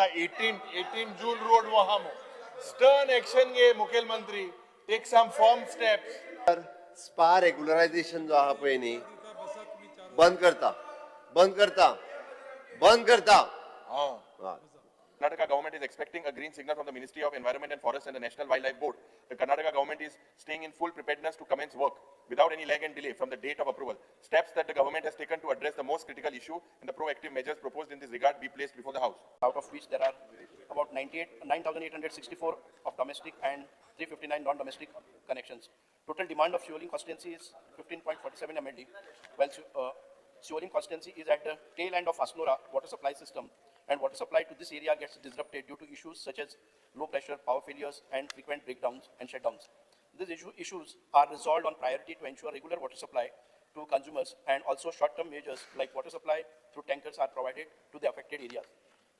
आपला 18 जून रोड वहामो स्टर्न एक्शन घे मुखेलमंत्री, take some form steps. Spa regularization जो आहा पळय न्ही बंद करता बंद करता बंद करता. Karnataka government is expecting a green signal from the Ministry of Environment and Forest and the National Wildlife Board. The Karnataka government is staying in full preparedness to commence work without any lag and delay from the date of approval. Steps that the government has taken to address the most critical issue and the proactive measures proposed in this regard be placed before the House. Out of which there are about 9,864 of domestic and 359 non-domestic connections. Total demand of Shioling constituency is 15.47 MLD, while Shioling constituency is at the tail end of Asnora water supply system, and water supply to this area gets disrupted due to issues such as low pressure, power failures, and frequent breakdowns and shutdowns. These issues are resolved on priority to ensure regular water supply to consumers, and also short-term measures like water supply through tankers are provided to the affected areas.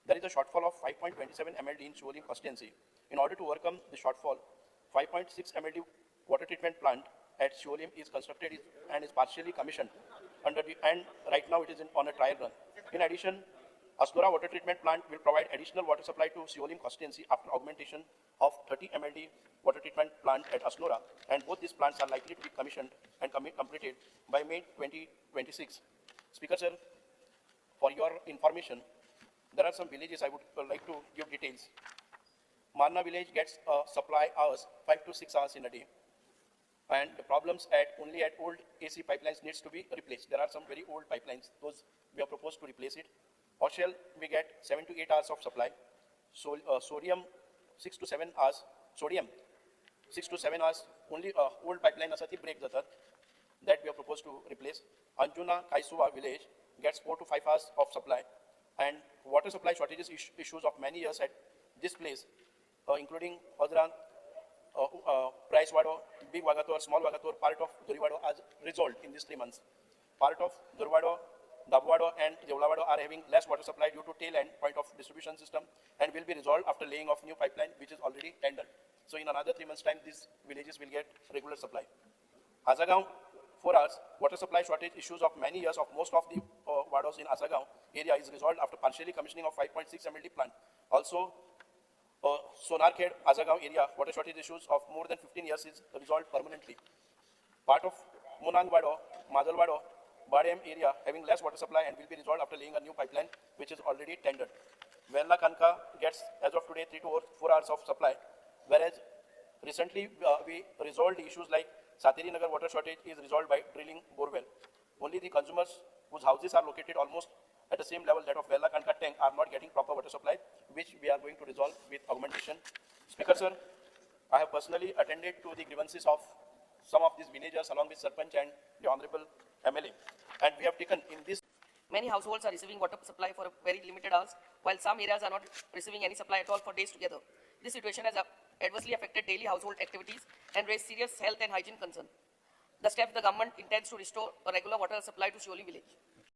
There is a shortfall of 5.27 MLD in Shioling constituency. In order to overcome the shortfall, 5.6 MLD water treatment plant at Shioling is constructed and is partially commissioned and right now it is on a trial run. In addition, Asnora water treatment plant will provide additional water supply to Shioling constituency after augmentation of 30 MLD water treatment plant at Asnora, and both these plants are likely to be commissioned and completed by May 2026. Speaker sir, for your information, there are some villages I would like to give details. Marna village gets supply hours 5 to 6 hours in a day, and the problems only at old AC pipelines needs to be replaced. There are some very old pipelines; those we have proposed to replace it. Shell we get 7 to 8 hours of supply. So sodium 6 to 7 hours. Sodium 6 to 7 hours. Only old pipeline asati break jatat. That we have proposed to replace. Anjuna Kaisuwa village gets 4 to 5 hours of supply, and water supply shortages issues of many years at this place, including Odran, Price Wado, Big Wagator, Small Wagator, part of Durivado are resolved in these 3 months. Part of Durvado, Dabwado and Jevlawado are having less water supply due to tail end point of distribution system, and will be resolved after laying of new pipeline which is already tendered. So in another 3 months time, these villages will get regular supply. Asagaon, 4 hours, water supply shortage issues of many years of most of the wados in Asagaon area is resolved after partially commissioning of 5.6 MLD plant. Also, Sonarkhed, Asagaon area, water shortage issues of more than 15 years is resolved permanently. Part of Munangwado, Madalwado, Badem area having less water supply and will be resolved after laying a new pipeline which is already tendered. Vella Kanka gets as of today 3 to 4 hours of supply, whereas recently we resolved issues like Sateri Nagar water shortage is resolved by drilling borewell. Only the consumers whose houses are located almost at the same level that of Vella Kanka tank are not getting proper water supply, which we are going to resolve with augmentation. Speaker sir, I have personally attended to the grievances of some of these villagers along with Sarpanch and the Honorable MLA, and we have taken in this. Many households are receiving water supply for very limited hours, while some areas are not receiving any supply at all for days together. This situation has adversely affected daily household activities and raised serious health and hygiene concerns. The steps the government intends to restore a regular water supply to Shioling village.